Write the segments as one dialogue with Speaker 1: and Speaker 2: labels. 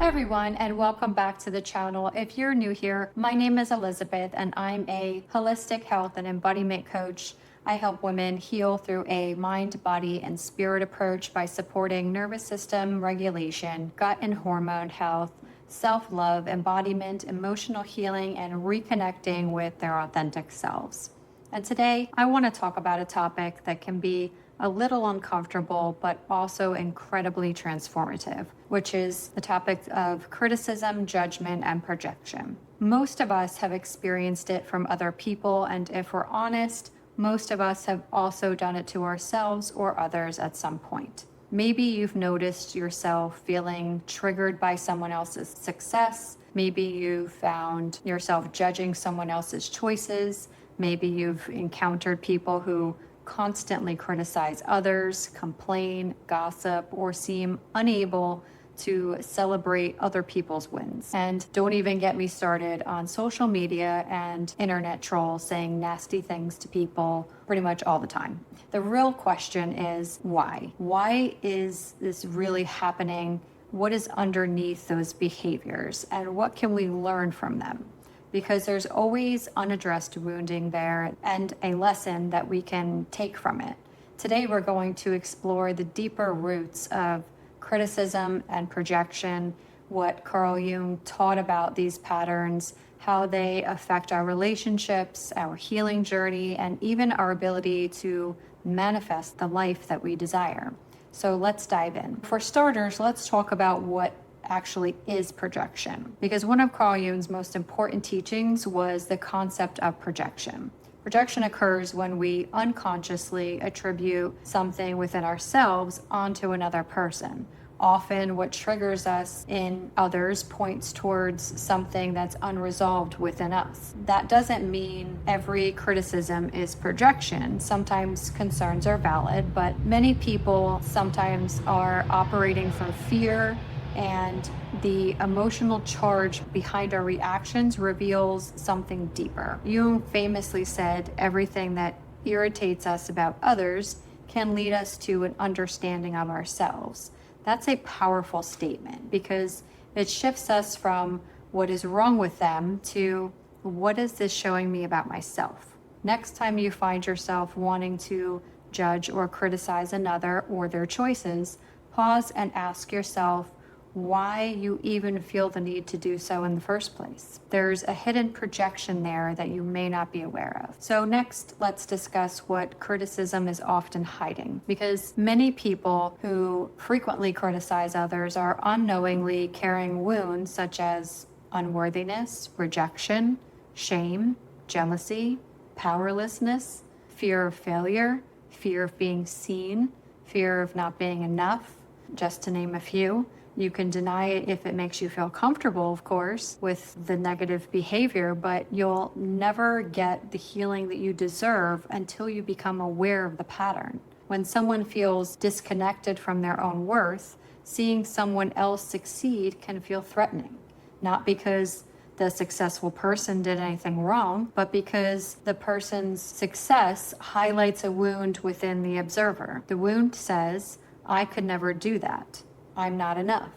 Speaker 1: Hi everyone, and welcome back to the channel. If you're new here, my name is Elizabeth and I'm a holistic health and embodiment coach. I help women heal through a mind, body, and spirit approach by supporting nervous system regulation, gut and hormone health, self-love, embodiment, emotional healing, and reconnecting with their authentic selves. And today I want to talk about a topic that can be a little uncomfortable, but also incredibly transformative, which is the topic of criticism, judgment, and projection. Most of us have experienced it from other people, and if we're honest, most of us have also done it to ourselves or others at some point. Maybe you've noticed yourself feeling triggered by someone else's success. Maybe you found yourself judging someone else's choices. Maybe you've encountered people who constantly criticize others, complain, gossip, or seem unable to celebrate other people's wins. And don't even get me started on social media and internet trolls saying nasty things to people pretty much all the time. The real question is why? Why is this really happening? What is underneath those behaviors? And what can we learn from them? Because there's always unaddressed wounding there and a lesson that we can take from it. Today, we're going to explore the deeper roots of criticism and projection, what Carl Jung taught about these patterns, how they affect our relationships, our healing journey, and even our ability to manifest the life that we desire. So let's dive in. For starters, let's talk about what actually is projection, because one of Carl Jung's most important teachings was the concept of projection. Projection occurs when we unconsciously attribute something within ourselves onto another person. Often what triggers us in others points towards something that's unresolved within us. That doesn't mean every criticism is projection. Sometimes concerns are valid, but many people sometimes are operating from fear, and the emotional charge behind our reactions reveals something deeper. Jung famously said, everything that irritates us about others can lead us to an understanding of ourselves. That's a powerful statement because it shifts us from what is wrong with them to what is this showing me about myself. Next time you find yourself wanting to judge or criticize another or their choices, pause and ask yourself why you even feel the need to do so in the first place. There's a hidden projection there that you may not be aware of. So next, let's discuss what criticism is often hiding, because many people who frequently criticize others are unknowingly carrying wounds such as unworthiness, rejection, shame, jealousy, powerlessness, fear of failure, fear of being seen, fear of not being enough, just to name a few. You can deny it if it makes you feel comfortable, of course, with the negative behavior, but you'll never get the healing that you deserve until you become aware of the pattern. When someone feels disconnected from their own worth, seeing someone else succeed can feel threatening, not because the successful person did anything wrong, but because the person's success highlights a wound within the observer. The wound says, I could never do that. I'm not enough.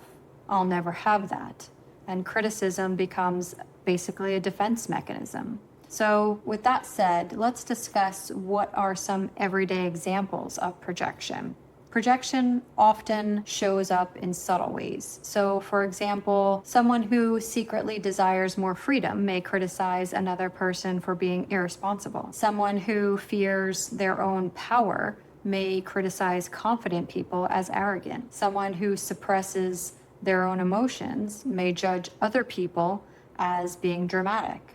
Speaker 1: I'll never have that. And criticism becomes basically a defense mechanism. So with that said, let's discuss what are some everyday examples of projection. Projection often shows up in subtle ways. So for example, someone who secretly desires more freedom may criticize another person for being irresponsible. Someone who fears their own power may criticize confident people as arrogant. Someone who suppresses their own emotions may judge other people as being dramatic,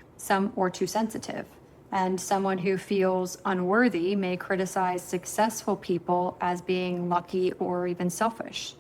Speaker 1: or too sensitive. And someone who feels unworthy may criticize successful people as being lucky or even selfish.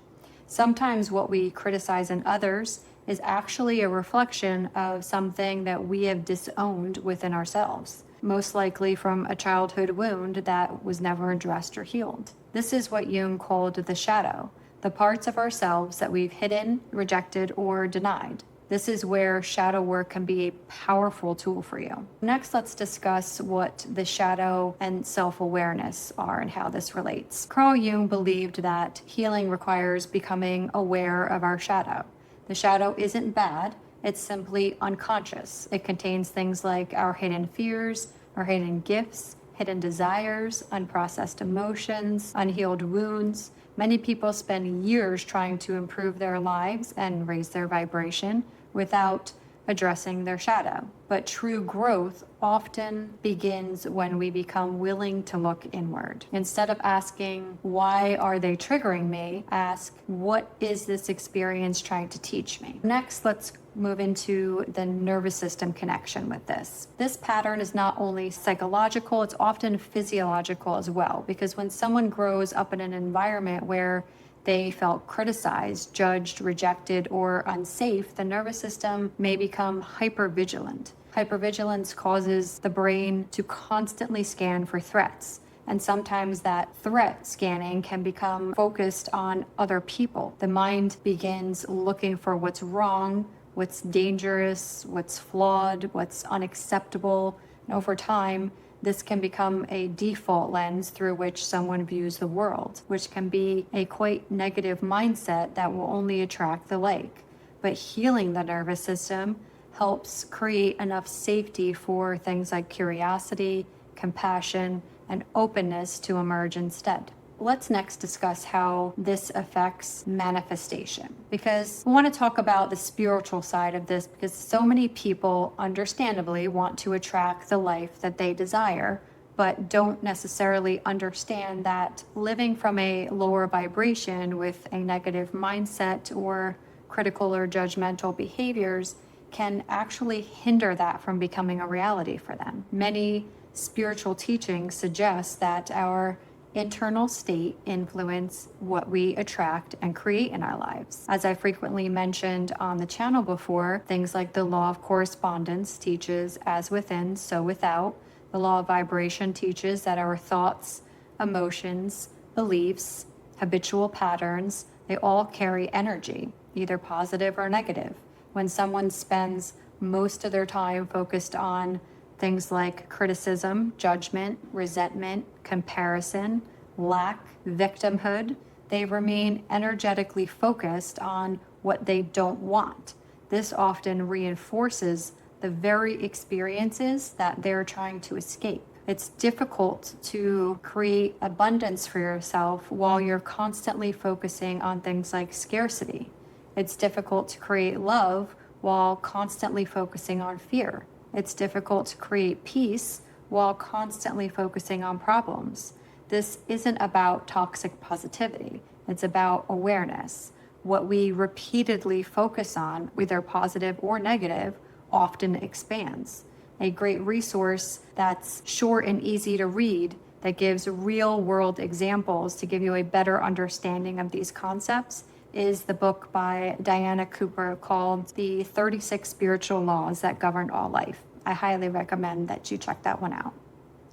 Speaker 1: Sometimes what we criticize in others is actually a reflection of something that we have disowned within ourselves, most likely from a childhood wound that was never addressed or healed. This is what Jung called the shadow, the parts of ourselves that we've hidden, rejected, or denied. This is where shadow work can be a powerful tool for you. Next, let's discuss what the shadow and self-awareness are and how this relates. Carl Jung believed that healing requires becoming aware of our shadow. The shadow isn't bad, it's simply unconscious. It contains things like our hidden fears, our hidden gifts, hidden desires, unprocessed emotions, unhealed wounds. Many people spend years trying to improve their lives and raise their vibration without addressing their shadow. But true growth often begins when we become willing to look inward. Instead of asking, why are they triggering me? Ask, what is this experience trying to teach me? Next, let's move into the nervous system connection with this. This pattern is not only psychological, it's often physiological as well, because when someone grows up in an environment where they felt criticized, judged, rejected, or unsafe, the nervous system may become hypervigilant. Hypervigilance causes the brain to constantly scan for threats. And sometimes that threat scanning can become focused on other people. The mind begins looking for what's wrong, what's dangerous, what's flawed, what's unacceptable. And over time, this can become a default lens through which someone views the world, which can be a quite negative mindset that will only attract the like. But healing the nervous system helps create enough safety for things like curiosity, compassion, and openness to emerge instead. Let's next discuss how this affects manifestation, because we want to talk about the spiritual side of this, because so many people understandably want to attract the life that they desire, but don't necessarily understand that living from a lower vibration with a negative mindset or critical or judgmental behaviors can actually hinder that from becoming a reality for them. Many spiritual teachings suggest that our internal state influence what we attract and create in our lives. As I frequently mentioned on the channel before, things like the law of correspondence teaches as within, so without. The law of vibration teaches that our thoughts, emotions, beliefs, habitual patterns, they all carry energy, either positive or negative. When someone spends most of their time focused on things like criticism, judgment, resentment, comparison, lack, victimhood, they remain energetically focused on what they don't want. This often reinforces the very experiences that they're trying to escape. It's difficult to create abundance for yourself while you're constantly focusing on things like scarcity. It's difficult to create love while constantly focusing on fear. It's difficult to create peace while constantly focusing on problems. This isn't about toxic positivity. It's about awareness. What we repeatedly focus on, whether positive or negative, often expands. A great resource that's short and easy to read, that gives real world examples to give you a better understanding of these concepts, is the book by Diana Cooper called The 36 Spiritual Laws That Govern All Life. I highly recommend that you check that one out.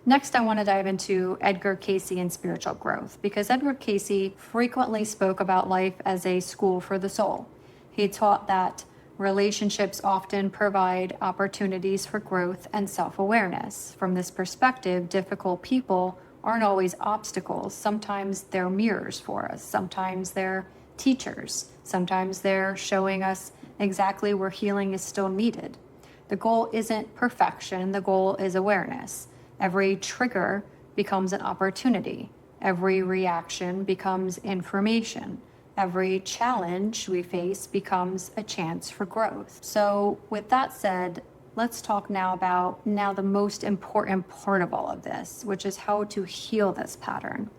Speaker 1: Next, I want to dive into Edgar Cayce and spiritual growth, because Edgar Cayce frequently spoke about life as a school for the soul. He taught that relationships often provide opportunities for growth and self-awareness. From this perspective, difficult people aren't always obstacles. Sometimes they're mirrors for us. Sometimes they're teachers. Sometimes they're showing us exactly where healing is still needed. The goal isn't perfection, the goal is awareness. Every trigger becomes an opportunity. Every reaction becomes information. Every challenge we face becomes a chance for growth. So with that said, let's talk now about the most important part of all of this, which is how to heal this pattern.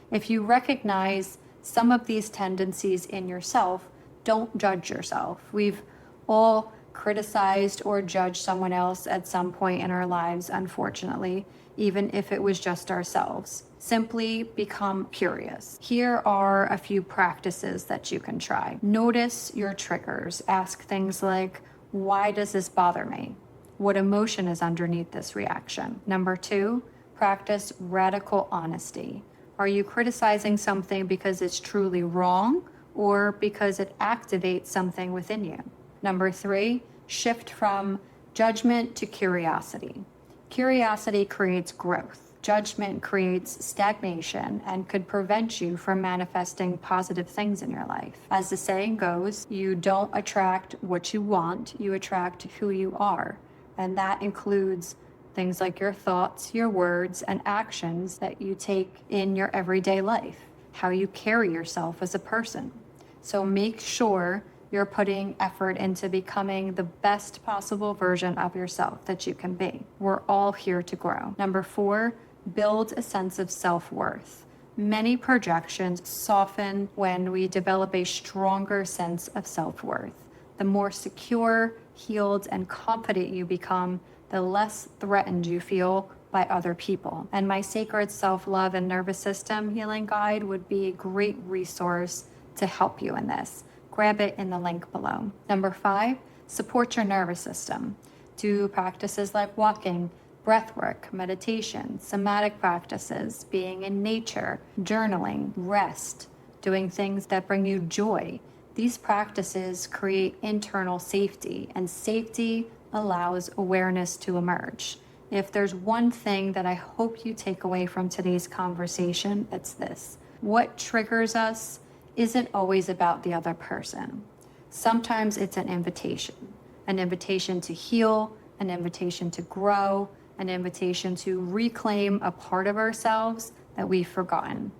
Speaker 1: If you recognize some of these tendencies in yourself, don't judge yourself. We've all criticized or judged someone else at some point in our lives, unfortunately, even if it was just ourselves. Simply become curious. Here are a few practices that you can try. Notice your triggers. Ask things like, why does this bother me? What emotion is underneath this reaction? Number 2, practice radical honesty. Are you criticizing something because it's truly wrong or because it activates something within you? Number 3, shift from judgment to curiosity. Curiosity creates growth. Judgment creates stagnation and could prevent you from manifesting positive things in your life. As the saying goes, you don't attract what you want, you attract who you are. And that includes things like your thoughts, your words, and actions that you take in your everyday life, how you carry yourself as a person. So make sure you're putting effort into becoming the best possible version of yourself that you can be. We're all here to grow. Number 4, build a sense of self-worth. Many projections soften when we develop a stronger sense of self-worth. The more secure, healed, and confident you become, the less threatened you feel by other people. And my Sacred Self-Love and Nervous System Healing Guide would be a great resource to help you in this. Grab it in the link below. Number 5, support your nervous system. Do practices like walking, breath work, meditation, somatic practices, being in nature, journaling, rest, doing things that bring you joy. These practices create internal safety, and safety allows awareness to emerge. If there's one thing that I hope you take away from today's conversation, it's this. What triggers us isn't always about the other person. Sometimes it's an invitation to heal, an invitation to grow, an invitation to reclaim a part of ourselves that we've forgotten.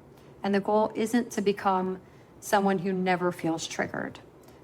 Speaker 1: And the goal isn't to become someone who never feels triggered.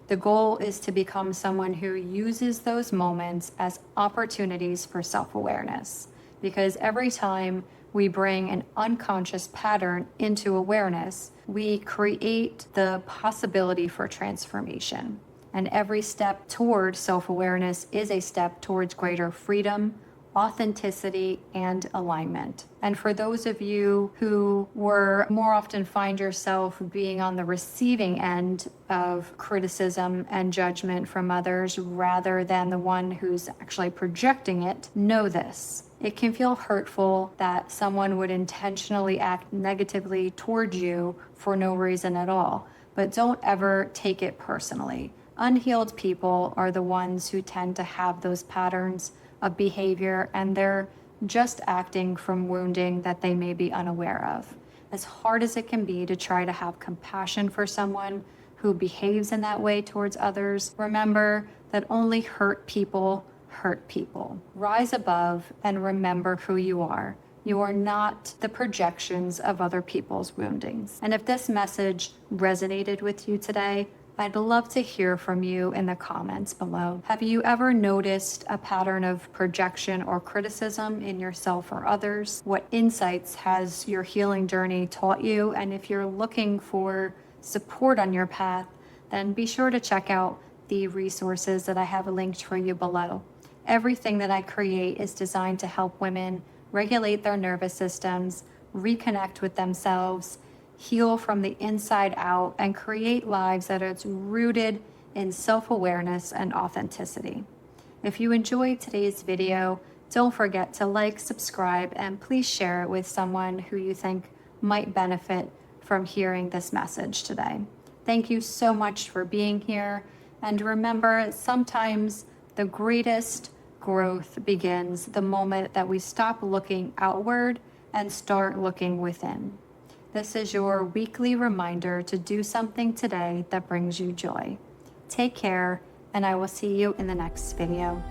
Speaker 1: The goal is to become someone who uses those moments as opportunities for self-awareness. Because every time we bring an unconscious pattern into awareness, we create the possibility for transformation. And every step toward self-awareness is a step towards greater freedom, authenticity, and alignment. And for those of you who were more often find yourself being on the receiving end of criticism and judgment from others rather than the one who's actually projecting it, know this. It can feel hurtful that someone would intentionally act negatively towards you for no reason at all, but don't ever take it personally. Unhealed people are the ones who tend to have those patterns of behavior, and they're just acting from wounding that they may be unaware of. As hard as it can be to try to have compassion for someone who behaves in that way towards others, remember that only hurt people hurt people. Rise above and remember who you are. You are not the projections of other people's woundings. And if this message resonated with you today, I'd love to hear from you in the comments below. Have you ever noticed a pattern of projection or criticism in yourself or others? What insights has your healing journey taught you? And if you're looking for support on your path, then be sure to check out the resources that I have linked for you below. Everything that I create is designed to help women regulate their nervous systems, reconnect with themselves, heal from the inside out, and create lives that are rooted in self-awareness and authenticity. If you enjoyed today's video, don't forget to like, subscribe, and please share it with someone who you think might benefit from hearing this message today. Thank you so much for being here. And remember, sometimes the greatest growth begins the moment that we stop looking outward and start looking within. This is your weekly reminder to do something today that brings you joy. Take care, and I will see you in the next video.